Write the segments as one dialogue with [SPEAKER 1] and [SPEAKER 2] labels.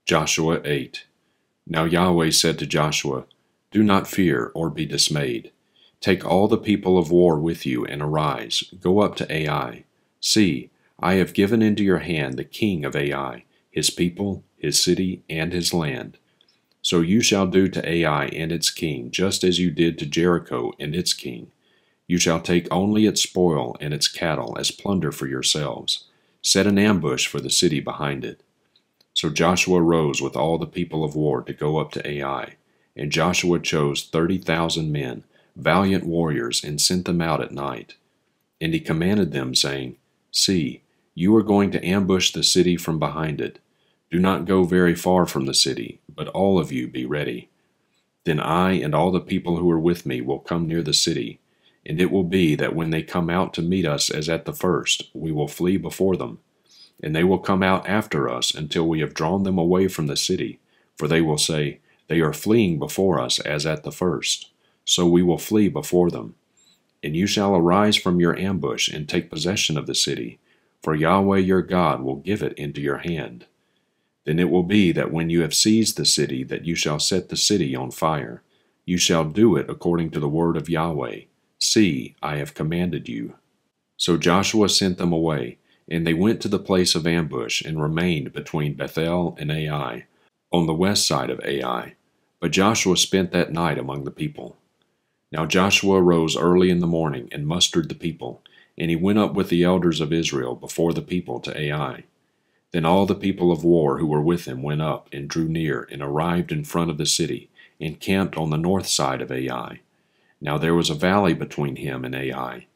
[SPEAKER 1] Joshua 8. Now Yahweh said to Joshua, Do not fear or be dismayed. Take all the people of war with you and arise, go up to Ai. See, I have given into your hand the king of Ai, his people, his city, and his land. So you shall do to Ai and its king just as you did to Jericho and its king. You shall take only its spoil and its cattle as plunder for yourselves. Set an ambush for the city behind it. So Joshua rose with all the people of war to go up to Ai, and Joshua chose 30,000 men, valiant warriors, and sent them out at night. And he commanded them, saying, See, you are going to ambush the city from behind it. Do not go very far from the city, but all of you be ready. Then I and all the people who are with me will come near the city, and it will be that when they come out to meet us as at the first, we will flee before them. And they will come out after us until we have drawn them away from the city, for they will say, They are fleeing before us as at the first. So we will flee before them. And you shall arise from your ambush and take possession of the city, for Yahweh your God will give it into your hand. Then it will be that when you have seized the city, that you shall set the city on fire. You shall do it according to the word of Yahweh. See, I have commanded you. So Joshua sent them away, and they went to the place of ambush and remained between Bethel and Ai, on the west side of Ai. But Joshua spent that night among the people. Now Joshua rose early in the morning and mustered the people, and he went up with the elders of Israel before the people to Ai. Then all the people of war who were with him went up and drew near and arrived in front of the city, and camped on the north side of Ai. Now there was a valley between him and Ai.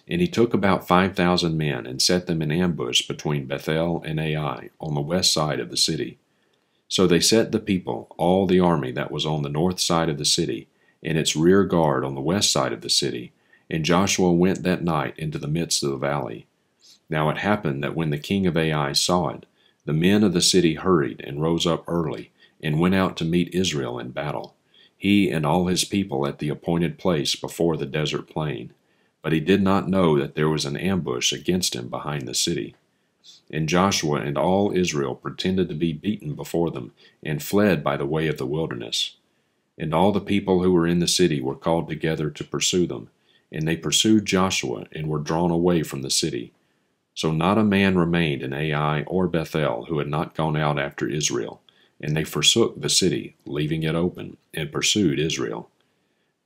[SPEAKER 1] And he took about 5,000 men and set them in ambush between Bethel and Ai on the west side of the city. So they set the people, all the army that was on the north side of the city, and its rear guard on the west side of the city, and Joshua went that night into the midst of the valley. Now it happened that when the king of Ai saw it, the men of the city hurried and rose up early, and went out to meet Israel in battle, he and all his people at the appointed place before the desert plain. But he did not know that there was an ambush against him behind the city. And Joshua and all Israel pretended to be beaten before them, and fled by the way of the wilderness. And all the people who were in the city were called together to pursue them, and they pursued Joshua and were drawn away from the city. So not a man remained in Ai or Bethel who had not gone out after Israel, and they forsook the city, leaving it open, and pursued Israel.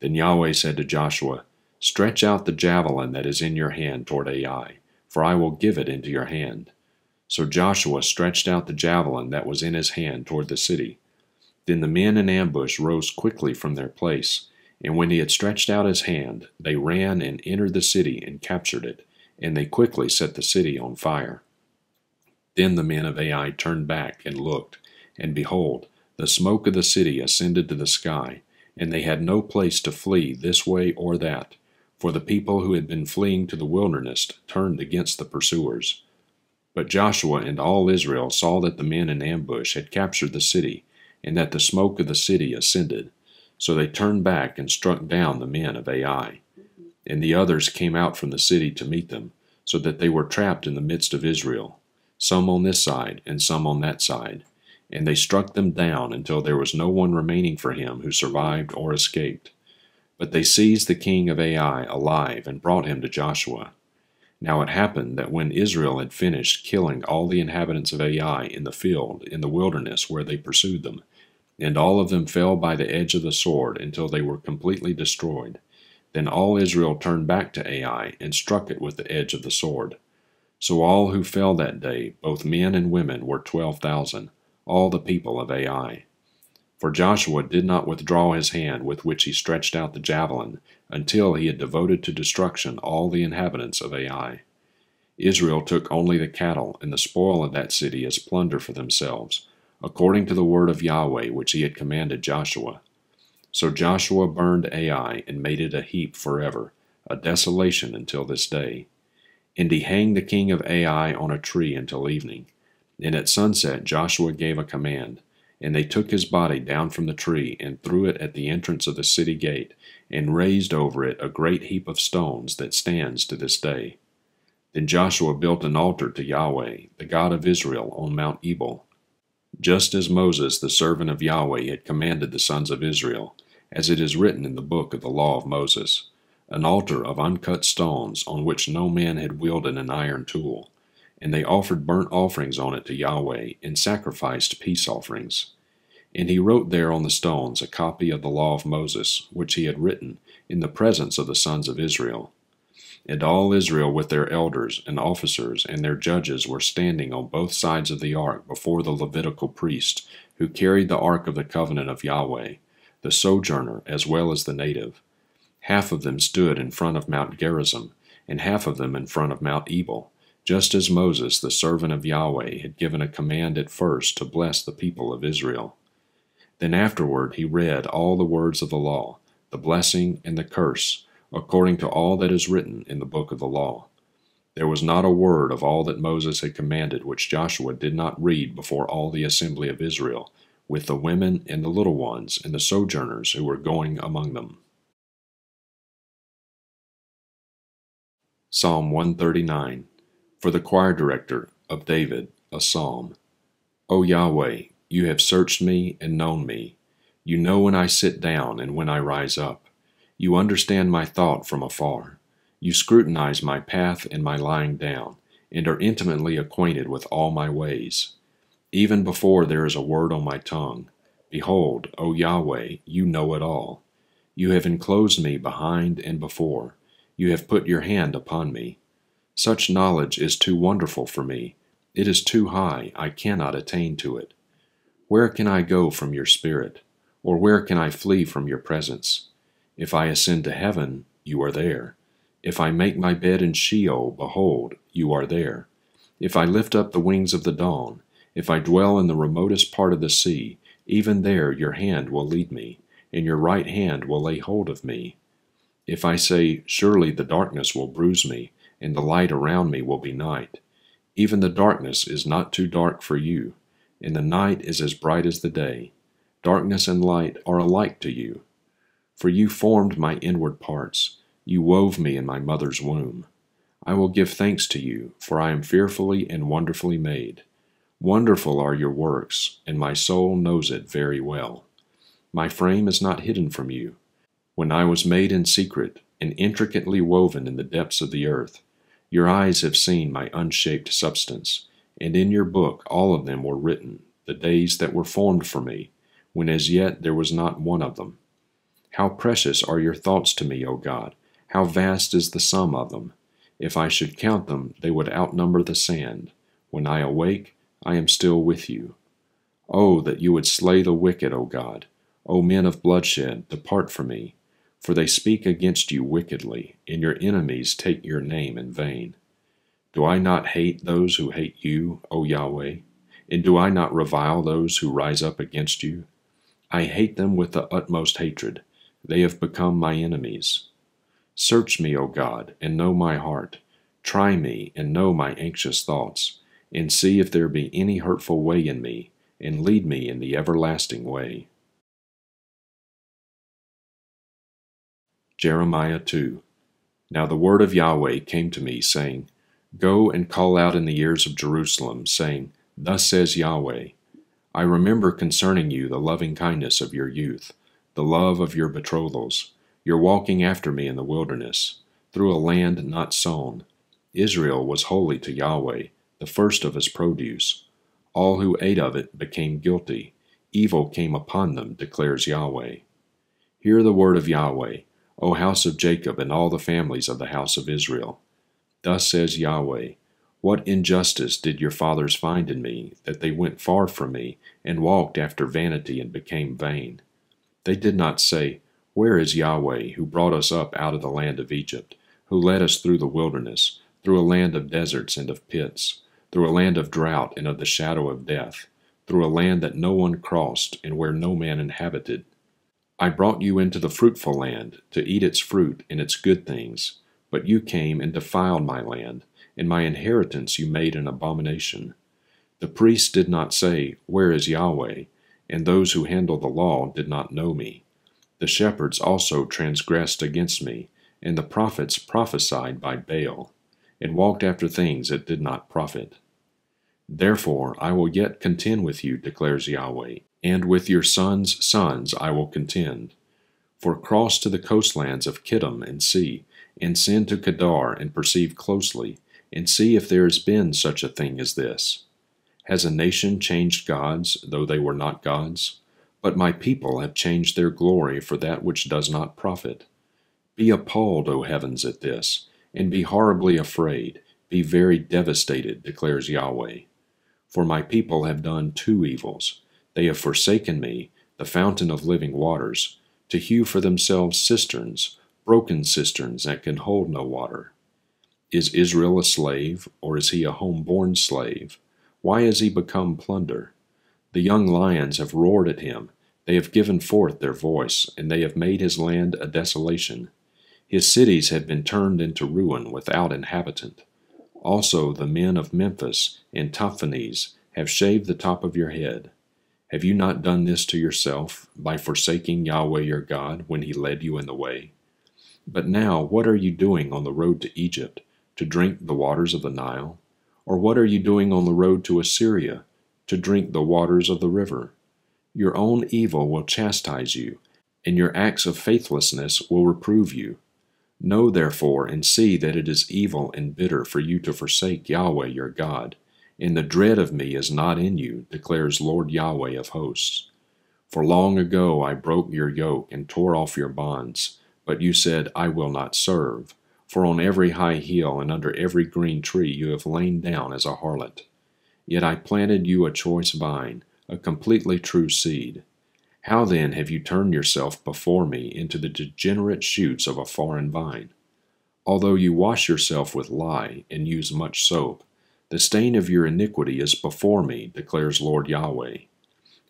[SPEAKER 1] Then Yahweh said to Joshua, Stretch out the javelin that is in your hand toward Ai, for I will give it into your hand. So Joshua stretched out the javelin that was in his hand toward the city. Then the men in ambush rose quickly from their place, and when he had stretched out his hand, they ran and entered the city and captured it, and they quickly set the city on fire. Then the men of Ai turned back and looked, and behold, the smoke of the city ascended to the sky, and they had no place to flee this way or that, for the people who had been fleeing to the wilderness turned against the pursuers. But Joshua and all Israel saw that the men in ambush had captured the city, and that the smoke of the city ascended. So they turned back and struck down the men of Ai. And the others came out from the city to meet them, so that they were trapped in the midst of Israel, some on this side and some on that side. And they struck them down until there was no one remaining for him who survived or escaped. But they seized the king of Ai alive and brought him to Joshua. Now it happened that when Israel had finished killing all the inhabitants of Ai in the field, in the wilderness where they pursued them, and all of them fell by the edge of the sword until they were completely destroyed, then all Israel turned back to Ai and struck it with the edge of the sword. So all who fell that day, both men and women, were 12,000, all the people of Ai. For Joshua did not withdraw his hand with which he stretched out the javelin, until he had devoted to destruction all the inhabitants of Ai. Israel took only the cattle and the spoil of that city as plunder for themselves, according to the word of Yahweh which he had commanded Joshua. So Joshua burned Ai and made it a heap forever, a desolation until this day. And he hanged the king of Ai on a tree until evening. And at sunset Joshua gave a command, and they took his body down from the tree and threw it at the entrance of the city gate, and raised over it a great heap of stones that stands to this day. Then Joshua built an altar to Yahweh, the God of Israel, on Mount Ebal. just as Moses the servant of Yahweh had commanded the sons of Israel, as it is written in the book of the law of Moses, an altar of uncut stones on which no man had wielded an iron tool, and they offered burnt offerings on it to Yahweh, and sacrificed peace offerings. And he wrote there on the stones a copy of the law of Moses, which he had written, in the presence of the sons of Israel. And all Israel with their elders and officers and their judges were standing on both sides of the ark before the Levitical priest, who carried the ark of the covenant of Yahweh, the sojourner as well as the native. Half of them stood in front of Mount Gerizim, and half of them in front of Mount Ebal, just as Moses the servant of Yahweh had given a command at first to bless the people of Israel. Then afterward he read all the words of the law, the blessing and the curse, according to all that is written in the book of the law. There was not a word of all that Moses had commanded which Joshua did not read before all the assembly of Israel, with the women and the little ones and the sojourners who were going among them. Psalm 139. For the choir director of David, a psalm. O Yahweh, you have searched me and known me. You know when I sit down and when I rise up. You understand my thought from afar. You scrutinize my path and my lying down, and are intimately acquainted with all my ways. Even before there is a word on my tongue, behold, O Yahweh, you know it all. You have enclosed me behind and before. You have put your hand upon me. Such knowledge is too wonderful for me. It is too high, I cannot attain to it. Where can I go from your spirit? Or where can I flee from your presence? If I ascend to heaven, you are there. If I make my bed in Sheol, behold, you are there. If I lift up the wings of the dawn, if I dwell in the remotest part of the sea, even there your hand will lead me, and your right hand will lay hold of me. If I say, surely the darkness will bruise me, and the light around me will be night, even the darkness is not too dark for you, and the night is as bright as the day. Darkness and light are alike to you. For you formed my inward parts. You wove me in my mother's womb. I will give thanks to you, for I am fearfully and wonderfully made. Wonderful are your works, and my soul knows it very well. My frame is not hidden from you. When I was made in secret and intricately woven in the depths of the earth, your eyes have seen my unshaped substance, and in your book all of them were written, the days that were formed for me, when as yet there was not one of them. How precious are your thoughts to me, O God! How vast is the sum of them! If I should count them, they would outnumber the sand. When I awake, I am still with you. Oh, that you would slay the wicked, O God! O men of bloodshed, depart from me. For they speak against you wickedly, and your enemies take your name in vain. Do I not hate those who hate you, O Yahweh? And do I not revile those who rise up against you? I hate them with the utmost hatred. They have become my enemies. Search me, O God, and know my heart. Try me, and know my anxious thoughts, and see if there be any hurtful way in me, and lead me in the everlasting way. Jeremiah 2. Now the word of Yahweh came to me, saying, Go and call out in the ears of Jerusalem, saying, Thus says Yahweh, I remember concerning you the loving kindness of your youth, the love of your betrothals, your walking after me in the wilderness, through a land not sown. Israel was holy to Yahweh, the first of his produce. All who ate of it became guilty. Evil came upon them, declares Yahweh. Hear the word of Yahweh, O house of Jacob and all the families of the house of Israel. Thus says Yahweh, What injustice did your fathers find in me, that they went far from me, and walked after vanity and became vain? They did not say, Where is Yahweh, who brought us up out of the land of Egypt, who led us through the wilderness, through a land of deserts and of pits, through a land of drought and of the shadow of death, through a land that no one crossed and where no man inhabited? I brought you into the fruitful land, to eat its fruit and its good things, but you came and defiled my land, and my inheritance you made an abomination. The priests did not say, Where is Yahweh? And those who handle the law did not know me. The shepherds also transgressed against me, and the prophets prophesied by Baal, and walked after things that did not profit. Therefore I will yet contend with you, declares Yahweh, and with your sons' sons I will contend. For cross to the coastlands of Kittim and see, and send to Kedar and perceive closely, and see if there has been such a thing as this. Has a nation changed gods, though they were not gods? But my people have changed their glory for that which does not profit. Be appalled, O heavens, at this, and be horribly afraid, be very devastated, declares Yahweh. For my people have done two evils. They have forsaken me, the fountain of living waters, to hew for themselves cisterns, broken cisterns that can hold no water. Is Israel a slave, or is he a home-born slave? Why has he become plunder? The young lions have roared at him, they have given forth their voice, and they have made his land a desolation. His cities have been turned into ruin without inhabitant. Also the men of Memphis and Tahpanhes have shaved the top of your head. Have you not done this to yourself, by forsaking Yahweh your God when he led you in the way? But now what are you doing on the road to Egypt, to drink the waters of the Nile? Or what are you doing on the road to Assyria, to drink the waters of the river? Your own evil will chastise you, and your acts of faithlessness will reprove you. Know therefore and see that it is evil and bitter for you to forsake Yahweh your God, and the dread of me is not in you, declares Lord Yahweh of hosts. For long ago I broke your yoke and tore off your bonds, but you said, I will not serve. For on every high hill and under every green tree you have lain down as a harlot. Yet I planted you a choice vine, a completely true seed. How then have you turned yourself before me into the degenerate shoots of a foreign vine? Although you wash yourself with lye and use much soap, the stain of your iniquity is before me, declares Lord Yahweh.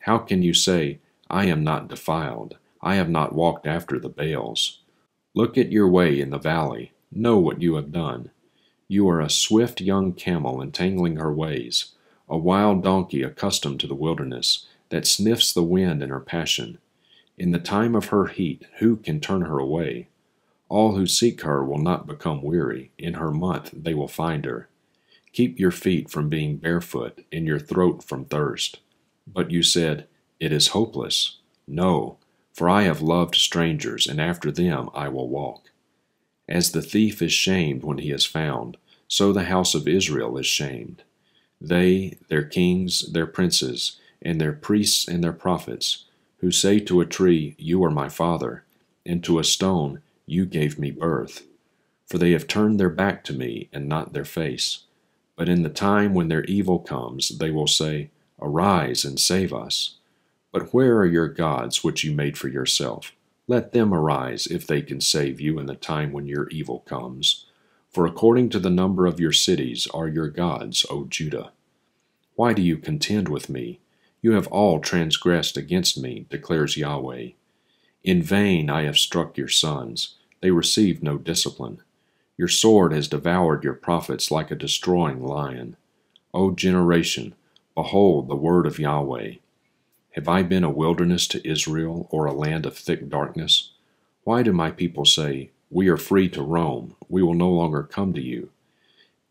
[SPEAKER 1] How can you say, I am not defiled, I have not walked after the Baals? Look at your way in the valley, know what you have done. You are a swift young camel entangling her ways, a wild donkey accustomed to the wilderness, that sniffs the wind in her passion. In the time of her heat, who can turn her away? All who seek her will not become weary. In her month they will find her. Keep your feet from being barefoot, and your throat from thirst. But you said, It is hopeless. No, for I have loved strangers, and after them I will walk. As the thief is shamed when he is found, so the house of Israel is shamed. They, their kings, their princes, and their priests and their prophets, who say to a tree, You are my father, and to a stone, You gave me birth. For they have turned their back to me, and not their face. But in the time when their evil comes, they will say, Arise and save us. But where are your gods which you made for yourself? Let them arise, if they can save you in the time when your evil comes. For according to the number of your cities are your gods, O Judah. Why do you contend with me? You have all transgressed against me, declares Yahweh. In vain I have struck your sons. They received no discipline. Your sword has devoured your prophets like a destroying lion. O generation, behold the word of Yahweh. Have I been a wilderness to Israel, or a land of thick darkness? Why do my people say, We are free to roam, we will no longer come to you?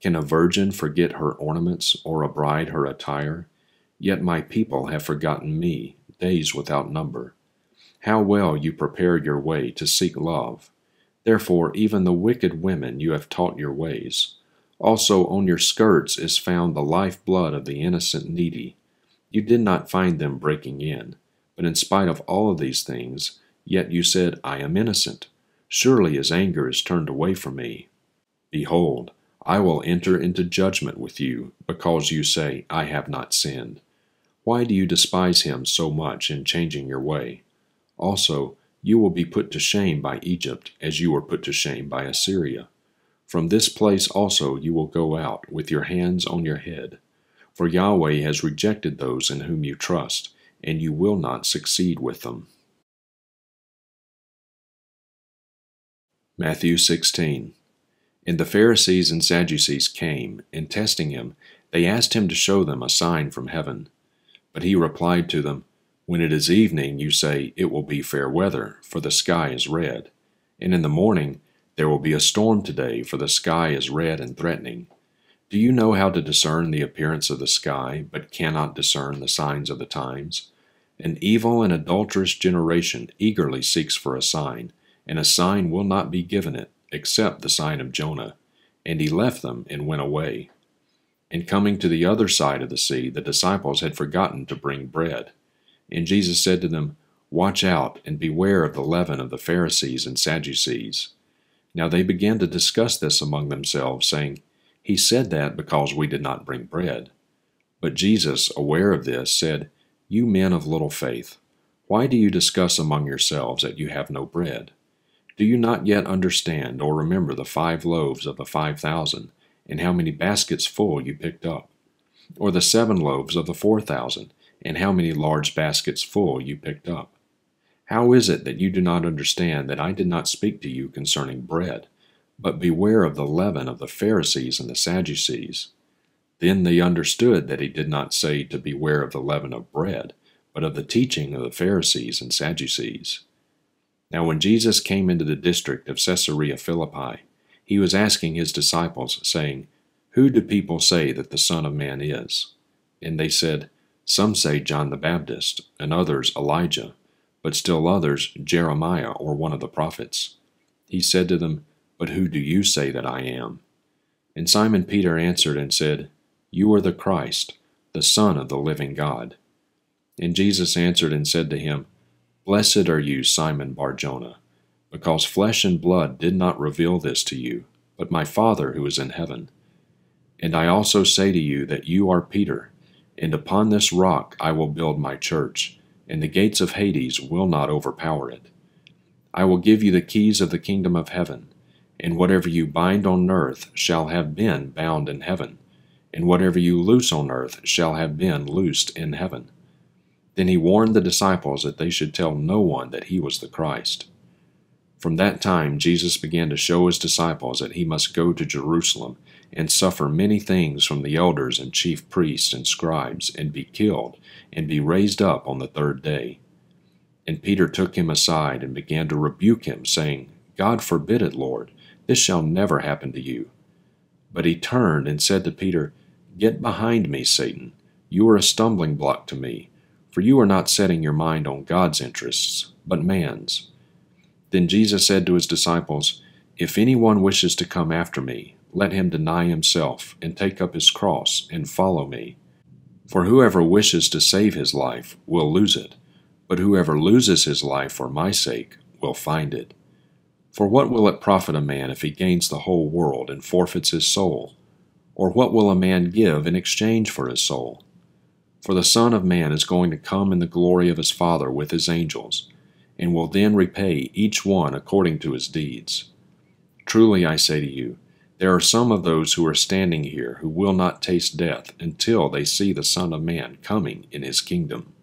[SPEAKER 1] Can a virgin forget her ornaments, or a bride her attire? Yet my people have forgotten me, days without number. How well you prepare your way to seek love. Therefore even the wicked women you have taught your ways. Also on your skirts is found the life-blood of the innocent needy. You did not find them breaking in. But in spite of all of these things, yet you said, I am innocent. Surely his anger is turned away from me. Behold, I will enter into judgment with you, because you say, I have not sinned. Why do you despise him so much in changing your way? Also, you will be put to shame by Egypt, as you were put to shame by Assyria. From this place also you will go out, with your hands on your head. For Yahweh has rejected those in whom you trust, and you will not succeed with them. Matthew 16. And the Pharisees and Sadducees came, and testing him, they asked him to show them a sign from heaven. But he replied to them, When it is evening, you say, It will be fair weather, for the sky is red. And in the morning, There will be a storm today, for the sky is red and threatening. Do you know how to discern the appearance of the sky, but cannot discern the signs of the times? An evil and adulterous generation eagerly seeks for a sign, and a sign will not be given it, except the sign of Jonah. And he left them and went away. And coming to the other side of the sea, the disciples had forgotten to bring bread. And Jesus said to them, Watch out, and beware of the leaven of the Pharisees and Sadducees. Now they began to discuss this among themselves, saying, He said that because we did not bring bread. But Jesus, aware of this, said, You men of little faith, why do you discuss among yourselves that you have no bread? Do you not yet understand or remember the 5 loaves of the 5,000, and how many baskets full you picked up? Or the 7 loaves of the 4,000, and how many large baskets full you picked up? How is it that you do not understand that I did not speak to you concerning bread? But beware of the leaven of the Pharisees and the Sadducees. Then they understood that he did not say to beware of the leaven of bread, but of the teaching of the Pharisees and Sadducees. Now when Jesus came into the district of Caesarea Philippi, he was asking his disciples, saying, Who do people say that the Son of Man is? And they said, Some say John the Baptist, and others Elijah, but still others Jeremiah or one of the prophets. He said to them, But who do you say that I am? And Simon Peter answered and said, You are the Christ, the Son of the living God. And Jesus answered and said to him, Blessed are you, Simon Bar-Jonah, because flesh and blood did not reveal this to you, but my Father who is in heaven. And I also say to you that you are Peter, and upon this rock I will build my church, and the gates of Hades will not overpower it. I will give you the keys of the kingdom of heaven, and whatever you bind on earth shall have been bound in heaven, and whatever you loose on earth shall have been loosed in heaven. Then he warned the disciples that they should tell no one that he was the Christ. From that time Jesus began to show his disciples that he must go to Jerusalem and suffer many things from the elders and chief priests and scribes, and be killed, and be raised up on the 3rd day. And Peter took him aside and began to rebuke him, saying, God forbid it, Lord, this shall never happen to you. But he turned and said to Peter, Get behind me, Satan. You are a stumbling block to me, for you are not setting your mind on God's interests, but man's. Then Jesus said to his disciples, If anyone wishes to come after me, let him deny himself, and take up his cross, and follow me. For whoever wishes to save his life will lose it, but whoever loses his life for my sake will find it. For what will it profit a man if he gains the whole world and forfeits his soul? Or what will a man give in exchange for his soul? For the Son of Man is going to come in the glory of his Father with his angels, and will then repay each one according to his deeds. Truly I say to you, there are some of those who are standing here who will not taste death until they see the Son of Man coming in his kingdom.